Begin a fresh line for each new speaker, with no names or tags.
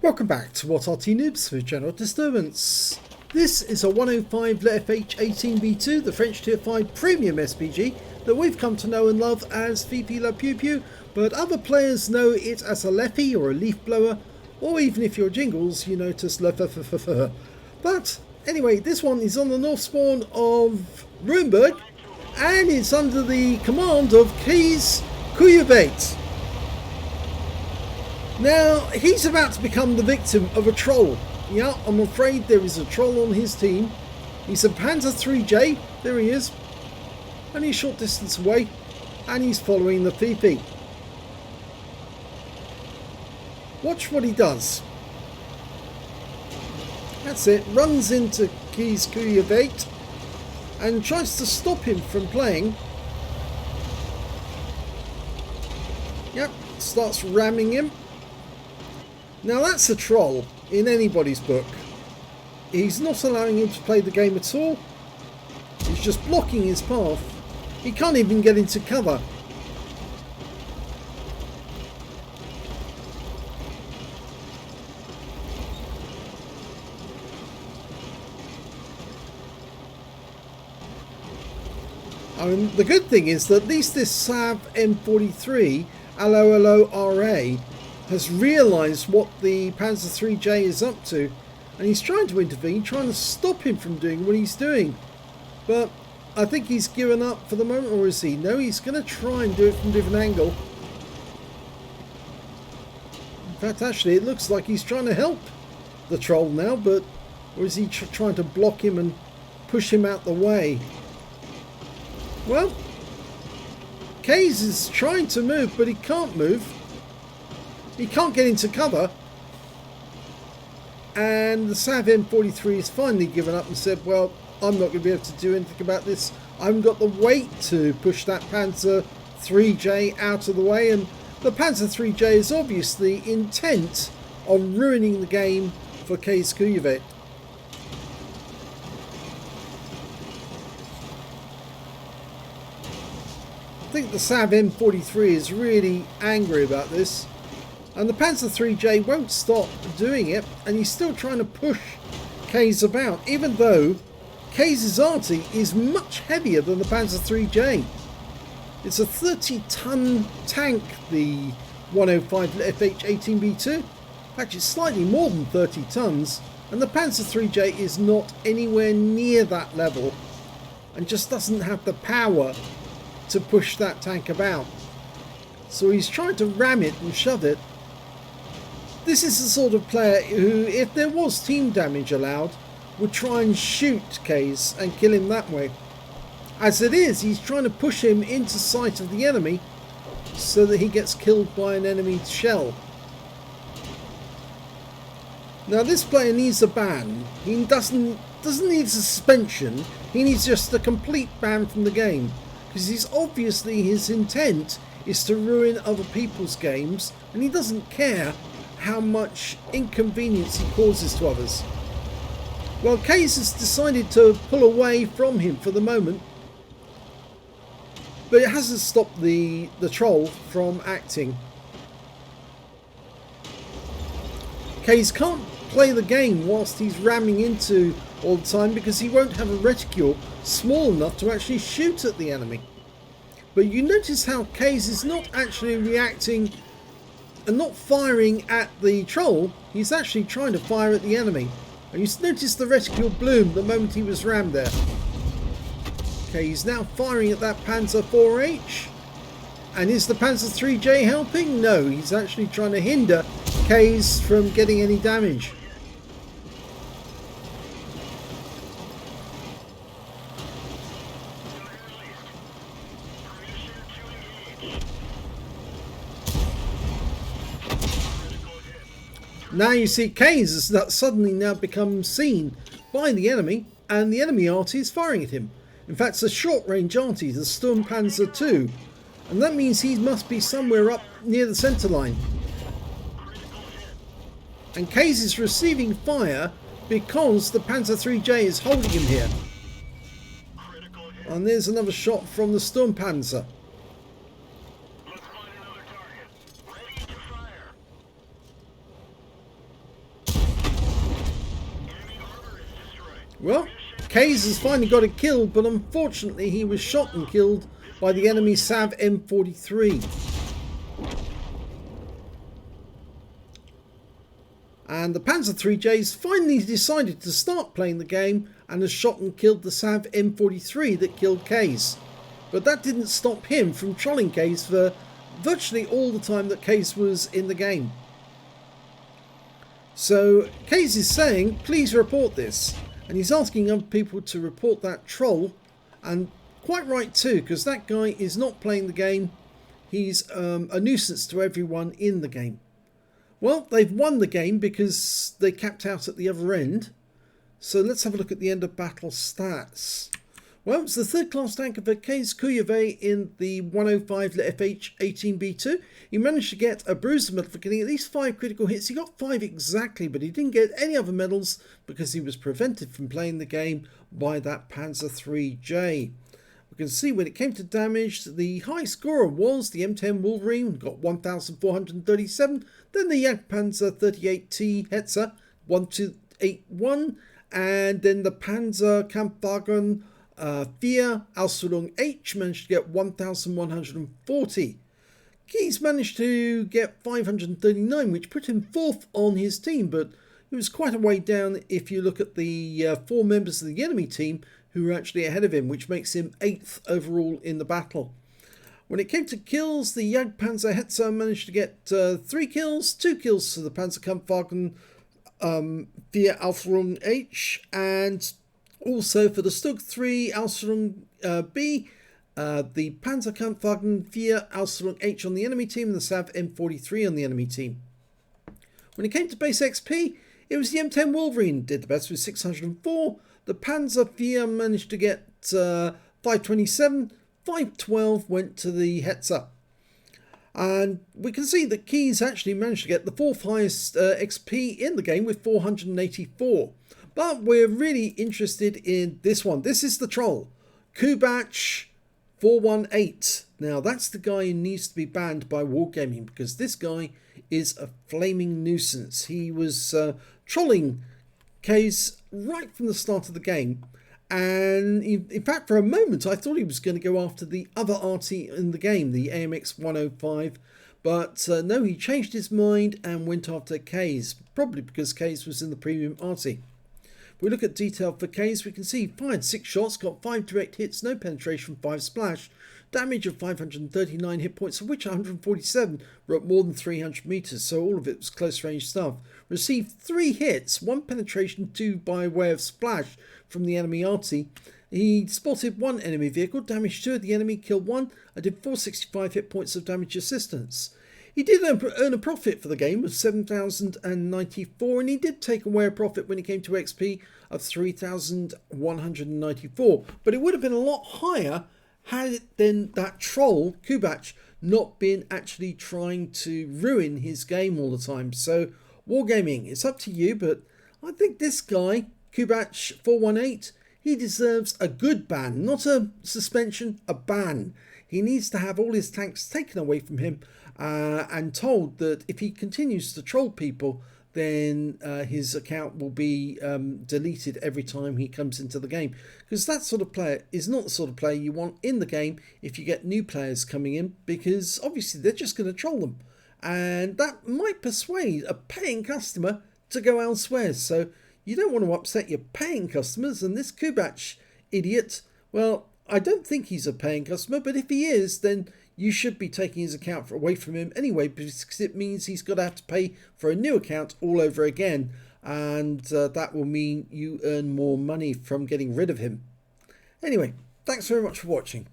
Welcome back to what Arty Noobs for General Disturbance. This is a 105 FH18V2, the French Tier 5 Premium SPG that we've come to know and love as VP La Pew Pew, but other players know it as a Leffy or a Leaf Blower, or even if you're Jingles, you notice Le F. But anyway, this one is on the north spawn of Ruinberg, and it's under the command of Keys Kuyavate. Now, he's about to become the victim of a troll. Yeah, I'm afraid there is a troll on his team. He's a Panzer 3J, there he is, only a short distance away, and he's following the Fifi. Watch what he does. That's it, runs into Keys Kuyavate and tries to stop him from playing. Yep, starts ramming him. Now that's a troll in anybody's book. He's not allowing him to play the game at all. He's just blocking his path. He can't even get into cover. I mean, the good thing is that at least this Sav M43 LOLO-RA has realised what the Panzer 3J is up to, and he's trying to intervene, trying to stop him from doing what he's doing. But I think he's given up for the moment, or is he? No, he's going to try and do it from a different angle. In fact, actually, it looks like he's trying to help the troll now, but or is he trying to block him and push him out the way? Well, Kays is trying to move, but he can't move. He can't get into cover, and the Sav M43 has finally given up and said, well, I'm not going to be able to do anything about this. I haven't got the weight to push that Panzer 3J out of the way, and the Panzer 3J is obviously intent on ruining the game for Keys Kuyavate. I think the Sav M43 is really angry about this. And the Panzer 3J won't stop doing it, and he's still trying to push Kays about, even though Kays' Arty is much heavier than the Panzer 3J. It's a 30-ton tank, the 105 FH18V2. In fact, it's slightly more than 30 tons, and the Panzer 3J is not anywhere near that level, and just doesn't have the power to push that tank about. So he's trying to ram it and shove it. This is the sort of player who, if there was team damage allowed, would try and shoot Kays and kill him that way. As it is, he's trying to push him into sight of the enemy so that he gets killed by an enemy shell. Now this player needs a ban. He doesn't need suspension. He needs just a complete ban from the game, because he's obviously, his intent is to ruin other people's games, and he doesn't care how much inconvenience he causes to others. Well, Kays has decided to pull away from him for the moment, but it hasn't stopped the troll from acting. Kays can't play the game whilst he's ramming into all the time, because he won't have a reticule small enough to actually shoot at the enemy. But you notice how Kays is not actually reacting and not firing at the troll. He's actually trying to fire at the enemy. And you notice the reticule bloom the moment he was rammed there. Okay, he's now firing at that Panzer 4H. And is the Panzer 3J helping? No, he's actually trying to hinder Kays from getting any damage. Now you see Kays has suddenly now become seen by the enemy, and the enemy Arty is firing at him. In fact, it's a short-range Arty, the Sturmpanzer II, and that means he must be somewhere up near the centre line. And Kays is receiving fire because the Panzer 3J is holding him here. And there's another shot from the Sturmpanzer. Kays has finally got it killed, but unfortunately he was shot and killed by the enemy Sav M43. And the Panzer 3J's finally decided to start playing the game and has shot and killed the Sav M43 that killed Kays. But that didn't stop him from trolling Kays for virtually all the time that Kays was in the game. So Kays is saying, please report this. And he's asking other people to report that troll. And quite right too, because that guy is not playing the game. He's a nuisance to everyone in the game. Well, they've won the game because they capped out at the other end. So let's have a look at the end of battle stats. Well, it's the third class tanker for Kays Kuyave in the 105 FH-18B2. He managed to get a bruiser medal for getting at least 5 critical hits. He got 5 exactly, but he didn't get any other medals because he was prevented from playing the game by that Panzer 3J. We can see when it came to damage, the high scorer was the M10 Wolverine, got 1,437. Then the Jagdpanzer 38T Hetzer, 1281. And then the Panzer Kampfwagen 4 Ausführung H managed to get 1,140. Kays managed to get 539, which put him 4th on his team, but it was quite a way down if you look at the 4 members of the enemy team who were actually ahead of him, which makes him 8th overall in the battle. When it came to kills, the Jagdpanzer Hetzer managed to get 3 kills, 2 kills to the Panzer Kampfwagen 4 Ausführung H, and also for the Stug 3 Ausführung B, the Panzer Kampfwagen 4 Ausführung H on the enemy team and the Sav M43 on the enemy team. When it came to base XP, it was the M10 Wolverine did the best with 604. The Panzer 4 managed to get 527. 512 went to the Hetzer. And we can see that Kays actually managed to get the 4th highest XP in the game with 484. But we're really interested in this one. This is the troll. Kubach 418. Now that's the guy who needs to be banned by Wargaming because this guy is a flaming nuisance. He was trolling Kays right from the start of the game. And in fact, for a moment, I thought he was going to go after the other Arty in the game, the AMX 105. But no, he changed his mind and went after Kays, probably because Kays was in the premium Arty. If we look at detail for Kays, we can see he fired 6 shots, got 5 direct hits, no penetration, 5 splash, damage of 539 hit points, of which 147 were at more than 300 meters, so all of it was close range stuff. Received 3 hits, 1 penetration, 2 by way of splash from the enemy Arty. He spotted 1 enemy vehicle, damaged 2 of the enemy, killed 1, and did 465 hit points of damage assistance. He did earn a profit for the game of 7,094, and he did take away a profit when it came to XP of 3,194. But it would have been a lot higher had then that troll, Kubach, not been actually trying to ruin his game all the time. So, Wargaming, it's up to you, but I think this guy, Kubach 418, he deserves a good ban, not a suspension, a ban. He needs to have all his tanks taken away from him and told that if he continues to troll people, then his account will be deleted every time he comes into the game. Because that sort of player is not the sort of player you want in the game if you get new players coming in, because obviously they're just going to troll them. And that might persuade a paying customer to go elsewhere. So you don't want to upset your paying customers. And this Kubach idiot, well, I don't think he's a paying customer, but if he is, then you should be taking his account away from him anyway, because it means he's got to have to pay for a new account all over again. And that will mean you earn more money from getting rid of him. Anyway, thanks very much for watching.